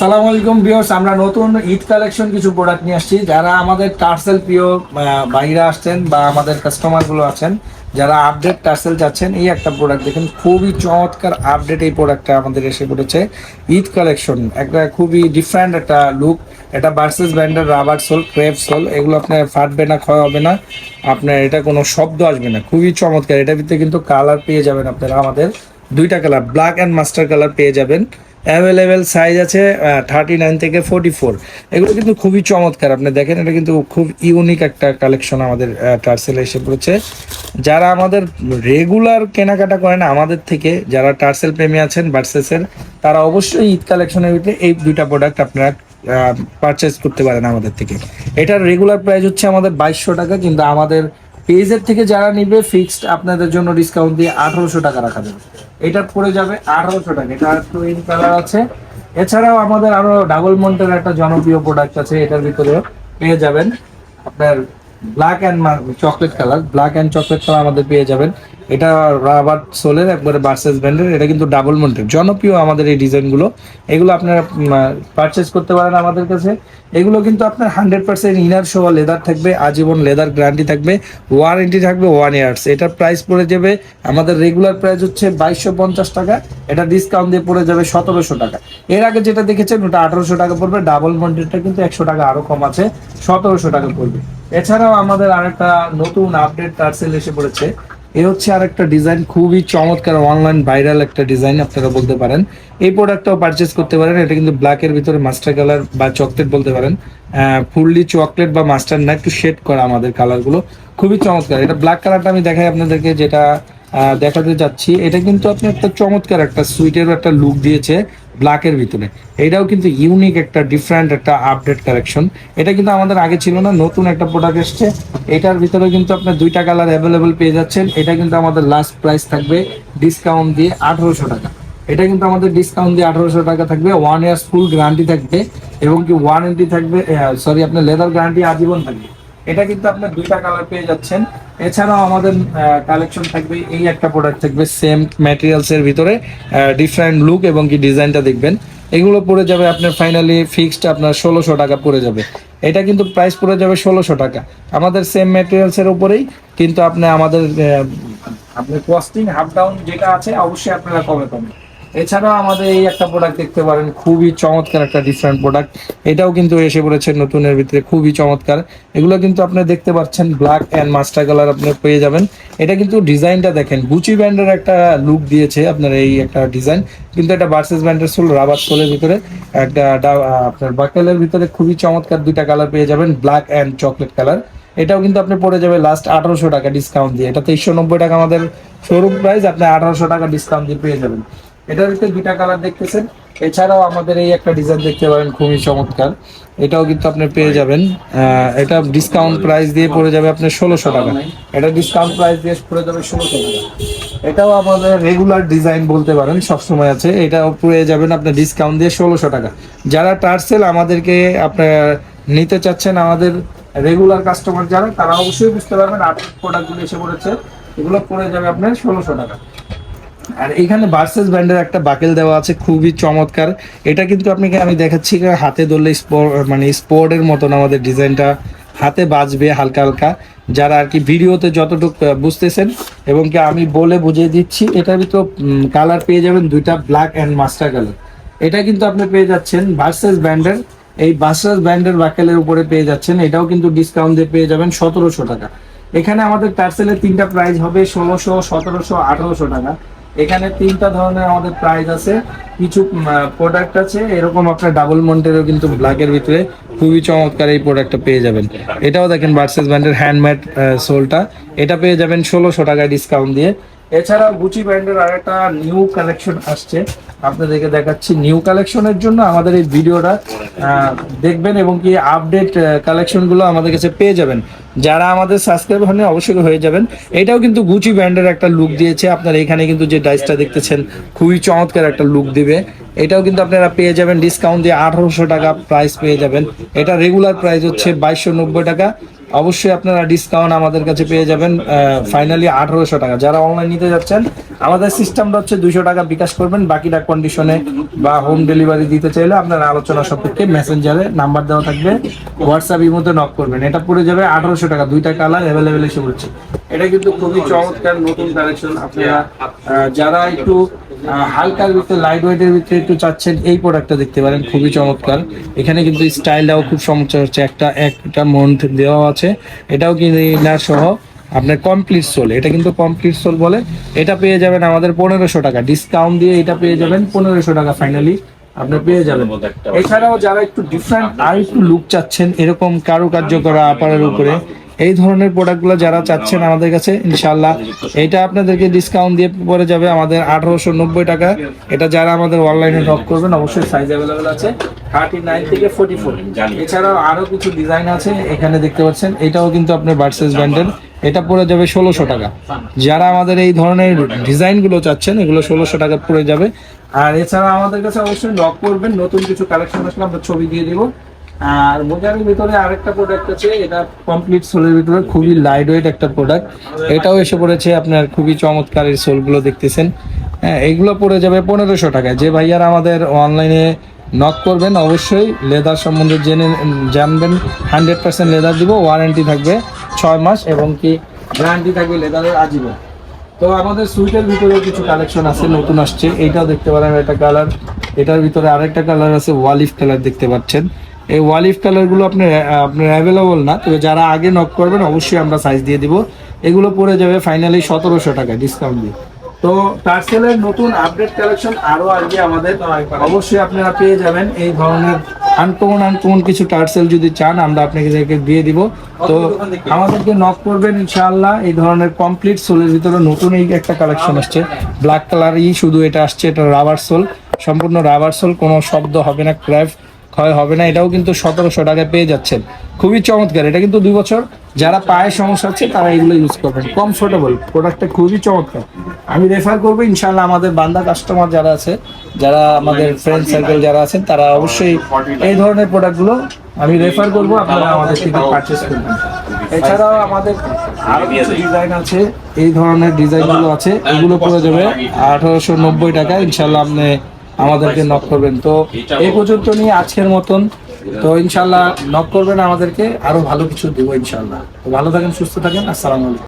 আসসালামু আলাইকুম ভিউয়ার্স, আমরা নতুন ঈদ কালেকশন কিছু প্রোডাক্ট নিয়ে আসছি। যারা আমাদের টার্সেল প্রিয় ভাইরা আসছেন বা আমাদের কাস্টমার গুলো আছেন, যারা আপডেট টার্সেল চাচ্ছেন, এই একটা প্রোডাক্ট দেখেন, খুবই চমৎকার আপডেট এই প্রোডাক্টটা আমাদের এসে পড়েছে। ঈদ কালেকশন একটা খুবই ডিফারেন্ট একটা লুক। এটা ভার্সেস ব্র্যান্ডের রাবার সোল, ক্রেপ সোল, এগুলো আপনার ফাটবে না, ক্ষয় হবে না, আপনার এটা কোনো শব্দ আসবে না। খুবই চমৎকার। এটার ভিতরে কিন্তু কালার পেয়ে যাবেন আপনারা, আমাদের দুইটা colour, black and master colour পেয়ে যাবেন। অ্যাভেলেবেল সাইজ আছে 39 থেকে 44। এগুলো কিন্তু খুবই চমৎকার। আপনি দেখেন, এটা কিন্তু খুব ইউনিক একটা কালেকশন আমাদের টার্সেলে এসে পড়েছে। যারা আমাদের রেগুলার কেনাকাটা করেন আমাদের থেকে, যারা টার্সেল প্রেমী আছেন ভার্সেসের, তারা অবশ্যই ঈদ কালেকশনের ভিতরে এই দুইটা প্রোডাক্ট আপনারা পারচেস করতে পারেন আমাদের থেকে। এটার রেগুলার প্রাইস হচ্ছে আমাদের 2200 টাকা, কিন্তু আমাদের পেজের থেকে যারা নিবে ফিক্সড আপনাদের জন্য ডিসকাউন্ট দিয়ে 1800 টাকা রাখা যাবে। এটা পড়ে যাবে 1800 টাকা। এটা টুইন কালার আছে। এছাড়াও আমাদের আরো ডাবল মন্টের একটা জনপ্রিয় প্রোডাক্ট আছে, এটার ভিতরে পেয়ে যাবেন আপনার black and chocolate colour. Black and chocolate colour আমাদের পেয়ে যাবেন। এটা রাবার সোলের একবারে ভার্সেস ব্র্যান্ডের, এটা কিন্তু ডাবল মন্টের জনপ্রিয় আমাদের এই ডিজাইনগুলো। এগুলো আপনারা পারচেস করতে পারেন আমাদের কাছে। এগুলো কিন্তু আপনার 100% ইনার সহ লেদার থাকবে, আজীবন লেদার গ্যারান্টি থাকবে, ওয়ারেন্টি থাকবে 1 ইয়ার্স। এটার প্রাইস পড়ে যাবে, আমাদের রেগুলার প্রাইস হচ্ছে 2250 টাকা, এটা ডিসকাউন্ট দিয়ে পড়ে যাবে 1700 টাকা। এর আগে যেটা দেখেছেন ওটা 1800 টাকা পড়বে, ডাবল মন্টেরটা কিন্তু 100 টাকা আরো কম আছে, 1700 টাকা পড়বে। এছাড়াও আমাদের আরেকটা নতুন আপডেট টার্সেল এসে পড়েছে। এ হচ্ছে আরেকটা ডিজাইন, খুবই চমৎকার, অনলাইন ভাইরাল একটা ডিজাইন আপনারা বলতে পারেন। এই প্রোডাক্টটাও পারচেস করতে পারেন। এটা কিন্তু ব্ল্যাকের ভিতরে মাস্টার কালার বা চকলেট বলতে পারেন, ফুললি চকলেট বা মাস্টার না, একটু শেড করা আমাদের কালারগুলো, খুবই চমৎকার। এটা ব্ল্যাক কালারটা আমি দেখাই আপনাদেরকে, যেটা দেখাতে যাচ্ছি। এটা কিন্তু আপনি একটা চমৎকার একটা সুইটের একটা লুক দিয়েছে ব্ল্যাকের ভিতরে। এটাও কিন্তু ইউনিক একটা ডিফারেন্ট একটা আপডেট কালেকশন। এটা কিন্তু আমাদের আগে ছিল না, নতুন একটা প্রোডাক্ট এসছে। এটার ভিতরে কিন্তু আপনার দুইটা কালার অ্যাভেলেবেল পেয়ে যাচ্ছেন। এটা কিন্তু আমাদের লাস্ট প্রাইস থাকবে ডিসকাউন্ট দিয়ে 1800 টাকা। এটা কিন্তু আমাদের ডিসকাউন্ট দিয়ে 1800 টাকা থাকবে। 1 ইয়ার্স ফুল গ্যারান্টি থাকবে এবং কি ওয়ারেন্টি থাকবে, সরি আপনার লেদার গ্যারান্টি আজীবন থাকবে। এটা কিন্তু আপনার দুইটা কালার পেয়ে যাচ্ছেন। এছাড়াও আমাদের কালেকশন থাকবে, এই একটা প্রোডাক্ট থাকবে সেম ম্যাটেরিয়ালস এর ভিতরে, ডিফারেন্ট লুক এবং কি ডিজাইনটা দেখবেন। এগুলো পড়ে যাবে আপনার ফাইনালি ফিক্সড আপনার 1600 টাকা পড়ে যাবে। এটা কিন্তু প্রাইস পড়ে যাবে 1600 টাকা আমাদের সেম ম্যাটেরিয়ালস এর উপরেই। কিন্তু আপনি আমাদের আপনার কস্টিং হাফ ডাউন যেটা আছে অবশ্যই আপনারা কমে পাবেন। এছাড়াও আমাদের এই একটা প্রোডাক্ট দেখতে পারেন, খুবই চমৎকার একটা ডিফারেন্ট প্রোডাক্ট। এটাও কিন্তু এসে পড়েছে নতুনের ভিতরে, খুবই চমৎকার। এগুলো কিন্তু আপনি দেখতে পাচ্ছেন ব্ল্যাক অ্যান্ড মাস্টার কালার আপনি পেয়ে যাবেন। এটা কিন্তু ডিজাইনটা দেখেন, গুচি ব্র্যান্ডের একটা লুক দিয়েছে আপনার এই একটা ডিজাইন। কিন্তু এটা ভার্সেস ব্র্যান্ডের সোল, রাবার সোলের ভিতরে একটা আপনার বাকেলের ভিতরে খুবই চমৎকার দুইটা কালার পেয়ে যাবেন, ব্ল্যাক অ্যান্ড চকলেট কালার। এটাও কিন্তু আপনি পড়ে যাবে লাস্ট 1800 টাকা ডিসকাউন্ট দিয়ে। এটা 2390 টাকা আমাদের শোরুম প্রাইস, আপনি 1800 টাকা ডিসকাউন্ট দিয়ে পেয়ে যাবেন। এটার ভিতরে দুইটা কালার দেখতেছেন। এছাড়াও আমাদের এই একটা ডিজাইন দেখতে পারেন, খুবই চমৎকার। এটাও কিন্তু আপনি পেয়ে যাবেন, এটা ডিসকাউন্ট প্রাইস দিয়ে পড়ে যাবে আপনার 1600 টাকা। এটা ডিসকাউন্ট প্রাইস দিয়ে পড়ে যাবে 1600 টাকা। এটাও আমাদের রেগুলার ডিজাইন বলতে পারেন, সবসময় আছে। এটাও পেয়ে যাবেন আপনার ডিসকাউন্ট দিয়ে 1600 টাকা। যারা টার্সেল আমাদেরকে আপনার নিতে চাচ্ছেন, আমাদের রেগুলার কাস্টমার যারা, তারা অবশ্যই বুঝতে পারবেন আপডেট প্রোডাক্টগুলো এসে পড়েছে। এগুলো পড়ে যাবে আপনার 1600 টাকা। আর এখানে ভার্সেস ব্র্যান্ডের একটা বাকেল দেওয়া আছে, খুবই চমৎকার। এটা কিন্তু আপনাকে আমি দেখাচ্ছি, হাতে ধরলে মানে স্পোর্টের মতন আমাদের ডিজাইনটা হাতে বাজবে হালকা হালকা। যারা আর কি ভিডিওতে যতটুকু বুঝতেছেন এবং কি আমি বলে বুঝিয়ে দিচ্ছি। এটার ভিতর কালার পেয়ে যাবেন দুইটা, ব্ল্যাক অ্যান্ড মাস্টার কালার। এটা কিন্তু আপনি পেয়ে যাচ্ছেন ভার্সেস ব্র্যান্ডের, এই ভার্সেস ব্র্যান্ডের বাকেলের উপরে পেয়ে যাচ্ছেন। এটাও কিন্তু ডিসকাউন্ট দিয়ে পেয়ে যাবেন 1700 টাকা। এখানে আমাদের টার্সেলের তিনটা প্রাইস হবে, 1600, 1700, 1800 টাকা। এখানে তিনটা ধরনের আমাদের প্রাইস আছে। কিছু প্রোডাক্ট আছে এরকম আপনার ডাবল মন্টেরও কিন্তু ব্ল্যাকের ভিতরে খুবই চমৎকার এই প্রোডাক্টটা পেয়ে যাবেন। এটাও দেখেন ভার্সেস ব্র্যান্ডের হ্যান্ডমেড সোলটা, এটা পেয়ে যাবেন 1600 টাকায় ডিসকাউন্ট দিয়ে। এছাড়াও গুচি ব্র্যান্ডের আরেকটা নিউ কালেকশন আসছে, আপনাদেরকে দেখাচ্ছি। নিউ কালেকশনের জন্য আমাদের এই ভিডিওটা দেখবেন এবং কি আপডেট কালেকশনগুলো আমাদের কাছে পেয়ে যাবেন। যারা আমাদের সাবস্ক্রাইব হন অবশ্যই হয়ে যাবেন। এটাও কিন্তু গুচি ব্র্যান্ডের একটা লুক দিয়েছে। আপনার এখানে কিন্তু যে ডাইসটা দেখতেছেন খুবই চমৎকার একটা লুক দিবে। এটাও কিন্তু আপনারা পেয়ে যাবেন ডিসকাউন্ট দিয়ে 1800 টাকা প্রাইস পেয়ে যাবেন। এটা রেগুলার প্রাইস হচ্ছে 2290 টাকা। অবশ্যই আপনারা ডিসকাউন্ট আমাদের কাছে পেয়ে যাবেন ফাইনালি 1800 টাকা। যারা অনলাইন নিতে যাচ্ছেন আমাদের সিস্টেমটা হচ্ছে 200 টাকা বিকাশ করবেন, বাকিটা কন্ডিশনে বা হোম ডেলিভারি দিতে চাইলে আপনারা আলোচনা সাপেক্ষে মেসেঞ্জারে নাম্বার দেওয়া থাকবে, হোয়াটসঅ্যাপ ইমোতে নক করবেন। এটা পড়ে যাবে 1800 টাকা, 2টা কালার অ্যাভেলেবেল এসে পড়ছে। এটা কিন্তু খুবই চমৎকার নতুন কালেকশন। আপনারা যারা একটু হালকার ভিতরে লাইট ওয়েটের ভিতরে একটু চাচ্ছেন এই প্রোডাক্টটা দেখতে পারেন, খুবই চমৎকার। এখানে কিন্তু স্টাইলটাও খুব চমৎকার হচ্ছে, একটা মন্থ দেওয়া আছে, এটাও কিন্তু ইনার সহ আপনার কমপ্লিট সোল। এটা কিন্তু কমপ্লিট সোল বলে। এটা পেয়ে যাবেন আমাদের 1500 টাকা ডিসকাউন্ট দিয়ে, এটা পেয়ে যাবেন 1500 টাকা ফাইনালি আপনি পেয়ে যাবেন। এছাড়াও যারা একটু ডিফারেন্ট আর একটু লুক চাচ্ছেন, এরকম কারুকার্য করা আপারের উপরে এই ধরনের প্রোডাক্টগুলো যারা চাচ্ছেন আমাদের কাছে, ইনশাআল্লাহ এটা আপনাদেরকে ডিসকাউন্ট দিয়ে পড়ে যাবে আমাদের 1890 টাকা। এটা যারা আমাদের অনলাইনে নক করবেন অবশ্যই সাইজ অ্যাভেলেবেল আছে 39 থেকে 44। এছাড়াও আরো কিছু ডিজাইন আছে এখানে দেখতে পাচ্ছেন, এটাও কিন্তু আপনার ভার্সেস ব্র্যান্ডের, এটা পড়ে যাবে 1600 টাকা। যারা আমাদের এই ধরনের ডিজাইনগুলো চাচ্ছেন এগুলো 1600 টাকা পড়ে যাবে। আর এছাড়া আমাদের কাছে অবশ্যই নক করবেন, নতুন কিছু কালেকশন আসলে আমরা ছবি দিয়ে দিব। আর মোজারের ভিতরে আরেকটা প্রোডাক্ট আছে, এটা কমপ্লিট সোলের ভিতরে খুবই লাইট ওয়েট একটা প্রোডাক্ট, এটাও এসে পড়েছে আপনার, খুবই চমৎকার এই সোলগুলো দেখতেছেন। হ্যাঁ, এগুলো পড়ে যাবে 1500 টাকা। যে ভাইয়ারা আমাদের অনলাইনে নক করবেন অবশ্যই লেদার সম্বন্ধে জানবেন, 100% লেদার দিব, ওয়ারেন্টি থাকবে 6 মাস এবং কি গ্যারান্টি থাকবে লেদারের আজীবন। তো আমাদের সুইটের ভিতরে কিছু কালেকশন আছে নতুন আসছে, এইটাও দেখতে পারেন, এটা কালার, এটার ভিতরে আরেকটা কালার আছে ওয়ালিফ কালার দেখতে পাচ্ছেন। এই ওয়ালিফ কালারগুলো আপনার অ্যাভেলেবল না, তবে যারা আগে নক করবেন অবশ্যই আমরা সাইজ দিয়ে দিব। এগুলো পড়ে যাবে ফাইনালি 1700 টাকা ডিসকাউন্ট দিয়ে। তো টার্সেলের নতুন আপডেট কালেকশন আরো আসবে আমাদের, অবশ্যই আপনারা পেয়ে যাবেন। এই ধরনের আনকমন কিছু টার্সেল যদি চান আমরা আপনাকে দিয়ে দিব। তো আমাদেরকে নক করবেন ইনশাআল্লাহ। এই ধরনের কমপ্লিট সোলের ভিতরে নতুন এই একটা কালেকশন আসছে, ব্ল্যাক কালারই শুধু এটা আসছে, এটা রাবার সোল, সম্পূর্ণ রাবার সোল, কোনো শব্দ হবে না, ক্র্যাফ ক্ষয় হবে না। এটাও কিন্তু 1700 টাকায় পেয়ে যাচ্ছেন, খুবই চমৎকার। এটা কিন্তু 2 বছর, যারা পায়ে সমস্যা হচ্ছে তারা এগুলো ইউজ করবেন, কমফোর্টেবল প্রোডাক্টটা, খুবই চমৎকার। আমি রেফার করবো ইনশাআল্লাহ আমাদের বান্দা কাস্টমার যারা আছে, যারা আমাদের ফ্রেন্ড সার্কেল যারা আছেন, তারা অবশ্যই এই ধরনের প্রোডাক্টগুলো আমি রেফার করবো, আপনারা আমাদের থেকে পারচেস করবেন। এছাড়াও আমাদের আরো কিছু ডিজাইন আছে, এই ধরনের ডিজাইনগুলো আছে, এগুলো পড়ে যাবে 1890 টাকা। ইনশাআল্লাহ আপনি আমাদেরকে নক করবেন। তো এই পর্যন্ত নিয়ে আজকের মতন, তো ইনশাআল্লাহ নক করবেন আমাদেরকে, আরো ভালো কিছু দেবো ইনশাআল্লাহ। তো ভালো থাকেন, সুস্থ থাকেন, আসসালামু আলাইকুম।